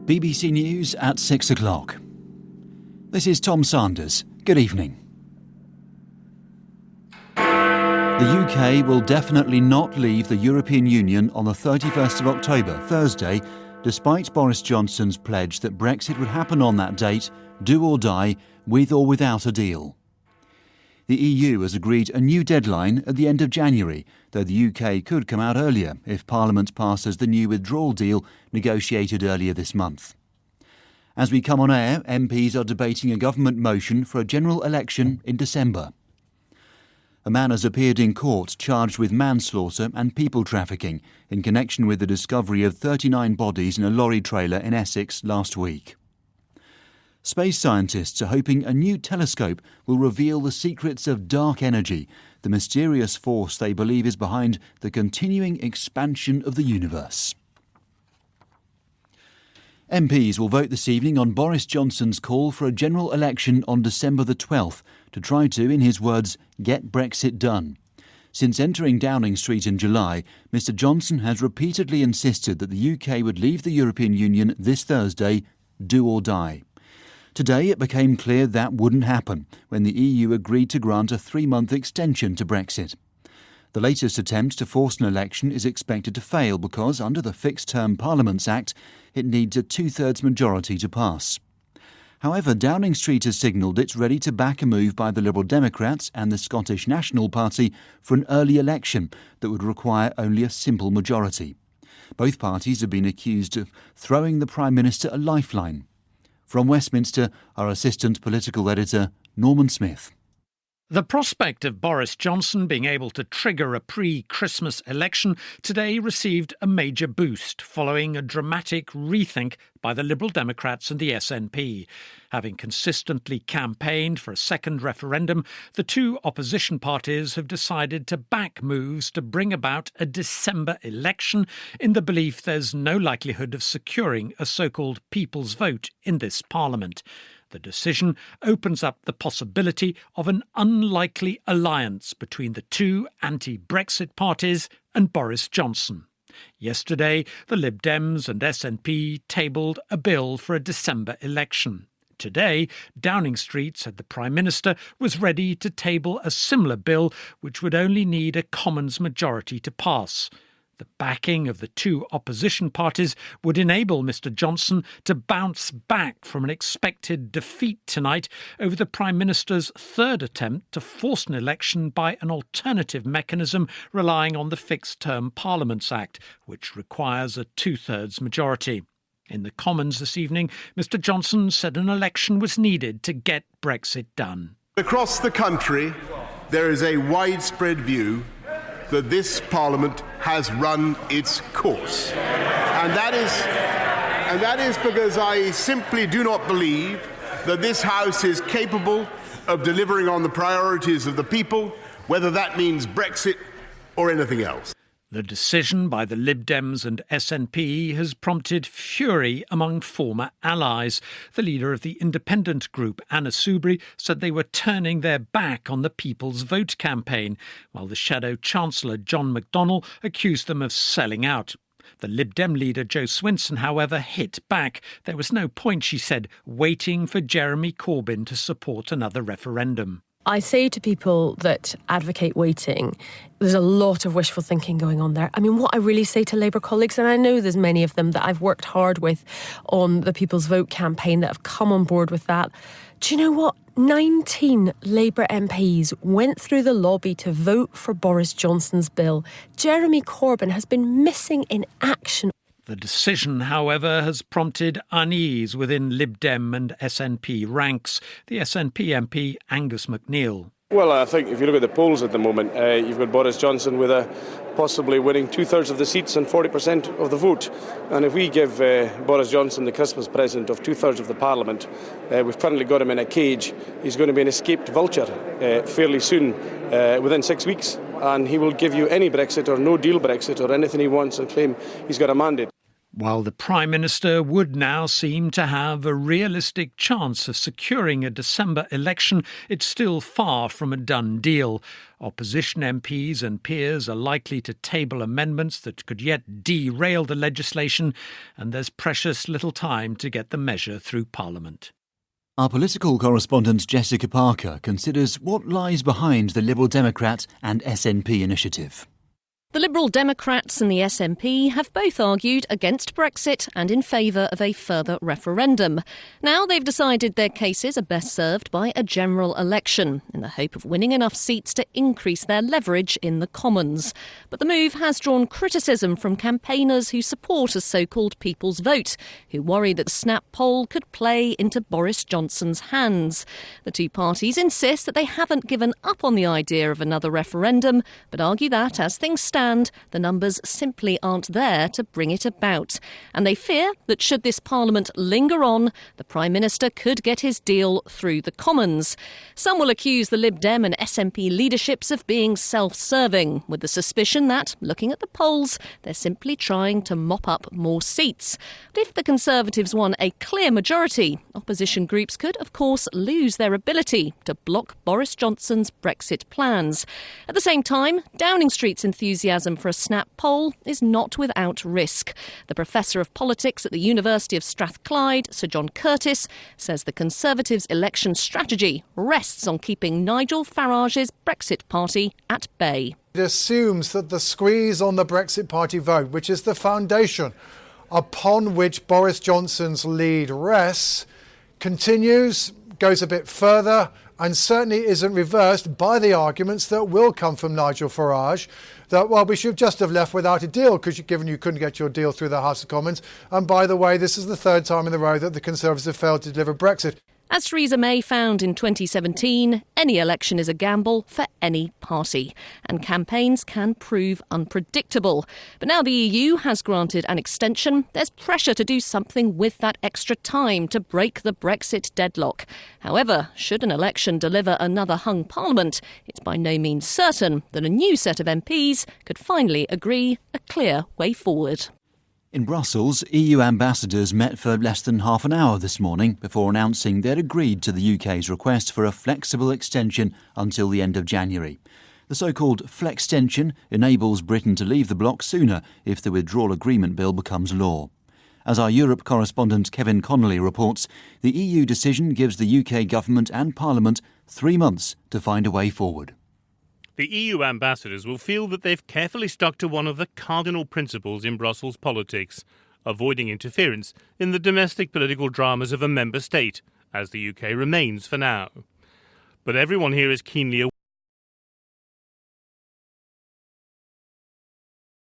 BBC News at 6 o'clock. This is Tom Sanders. Good evening. The UK will definitely not leave the European Union on the 31st of October, Thursday, despite Boris Johnson's pledge that Brexit would happen on that date, do or die, with or without a deal. The EU has agreed a new deadline at the end of January, though the UK could come out earlier if Parliament passes the new withdrawal deal negotiated earlier this month. As we come on air, MPs are debating a government motion for a general election in December. A man has appeared in court charged with manslaughter and people trafficking in connection with the discovery of 39 bodies in a lorry trailer in Essex last week. Space scientists are hoping a new telescope will reveal the secrets of dark energy, the mysterious force they believe is behind the continuing expansion of the universe. MPs will vote this evening on Boris Johnson's call for a general election on December the 12th to try to, in his words, get Brexit done. Since entering Downing Street in July, Mr Johnson has repeatedly insisted that the UK would leave the European Union this Thursday, do or die. Today it became clear that wouldn't happen when the EU agreed to grant a 3-month extension to Brexit. The latest attempt to force an election is expected to fail because, under the Fixed-Term Parliaments Act, it needs a 2/3 majority to pass. However, Downing Street has signalled it's ready to back a move by the Liberal Democrats and the Scottish National Party for an early election that would require only a simple majority. Both parties have been accused of throwing the Prime Minister a lifeline. From Westminster, our assistant political editor, Norman Smith. The prospect of Boris Johnson being able to trigger a pre-Christmas election today received a major boost following a dramatic rethink by the Liberal Democrats and the SNP. Having consistently campaigned for a second referendum, the two opposition parties have decided to back moves to bring about a December election in the belief there's no likelihood of securing a so-called people's vote in this parliament. The decision opens up the possibility of an unlikely alliance between the two anti-Brexit parties and Boris Johnson. Yesterday, the Lib Dems and SNP tabled a bill for a December election. Today, Downing Street said the Prime Minister was ready to table a similar bill which would only need a Commons majority to pass. The backing of the two opposition parties would enable Mr Johnson to bounce back from an expected defeat tonight over the Prime Minister's third attempt to force an election by an alternative mechanism relying on the Fixed-Term Parliaments Act, which requires a 2/3 majority. In the Commons this evening, Mr Johnson said an election was needed to get Brexit done. Across the country, there is a widespread view that this Parliament has run its course. And that is because I simply do not believe that this House is capable of delivering on the priorities of the people, whether that means Brexit or anything else. The decision by the Lib Dems and SNP has prompted fury among former allies. The leader of the independent group, Anna Soubry, said they were turning their back on the People's Vote campaign, while the Shadow Chancellor, John McDonnell, accused them of selling out. The Lib Dem leader, Jo Swinson, however, hit back. There was no point, she said, waiting for Jeremy Corbyn to support another referendum. I say to people that advocate waiting, there's a lot of wishful thinking going on there. I mean, what I really say to Labour colleagues, and I know there's many of them that I've worked hard with on the People's Vote campaign that have come on board with that. Do you know what? 19 Labour MPs went through the lobby to vote for Boris Johnson's bill. Jeremy Corbyn has been missing in action. The decision, however, has prompted unease within Lib Dem and SNP ranks. The SNP MP, Angus MacNeil. Well, I think if you look at the polls at the moment, you've got Boris Johnson with possibly winning 2/3 of the seats and 40% of the vote. And if we give Boris Johnson the Christmas present of 2/3 of the Parliament, we've currently got him in a cage. He's going to be an escaped vulture fairly soon, within 6 weeks. And he will give you any Brexit or no deal Brexit or anything he wants and claim he's got a mandate. While the Prime Minister would now seem to have a realistic chance of securing a December election, it's still far from a done deal. Opposition MPs and peers are likely to table amendments that could yet derail the legislation, and there's precious little time to get the measure through Parliament. Our political correspondent Jessica Parker considers what lies behind the Liberal Democrat and SNP initiative. The Liberal Democrats and the SNP have both argued against Brexit and in favour of a further referendum. Now they've decided their cases are best served by a general election, in the hope of winning enough seats to increase their leverage in the Commons. But the move has drawn criticism from campaigners who support a so-called People's Vote, who worry that the snap poll could play into Boris Johnson's hands. The two parties insist that they haven't given up on the idea of another referendum, but argue that, as things stand, the numbers simply aren't there to bring it about. And they fear that should this Parliament linger on, the Prime Minister could get his deal through the Commons. Some will accuse the Lib Dem and SNP leaderships of being self-serving, with the suspicion that, looking at the polls, they're simply trying to mop up more seats. But if the Conservatives won a clear majority, opposition groups could, of course, lose their ability to block Boris Johnson's Brexit plans. At the same time, Downing Street's enthusiasm for a snap poll is not without risk. The Professor of Politics at the University of Strathclyde, Sir John Curtis, says the Conservatives' election strategy rests on keeping Nigel Farage's Brexit party at bay. It assumes that the squeeze on the Brexit party vote, which is the foundation upon which Boris Johnson's lead rests, continues, goes a bit further, and certainly isn't reversed by the arguments that will come from Nigel Farage that, well, we should just have left without a deal given you couldn't get your deal through the House of Commons. And by the way, this is the third time in a row that the Conservatives have failed to deliver Brexit. As Theresa May found in 2017, any election is a gamble for any party, and campaigns can prove unpredictable. But now the EU has granted an extension, there's pressure to do something with that extra time to break the Brexit deadlock. However, should an election deliver another hung parliament, it's by no means certain that a new set of MPs could finally agree a clear way forward. In Brussels, EU ambassadors met for less than half an hour this morning before announcing they'd agreed to the UK's request for a flexible extension until the end of January. The so-called Flextension enables Britain to leave the bloc sooner if the withdrawal agreement bill becomes law. As our Europe correspondent Kevin Connolly reports, the EU decision gives the UK government and Parliament 3 months to find a way forward. The EU ambassadors will feel that they've carefully stuck to one of the cardinal principles in Brussels politics, avoiding interference in the domestic political dramas of a member state, as the UK remains for now. But everyone here is keenly aware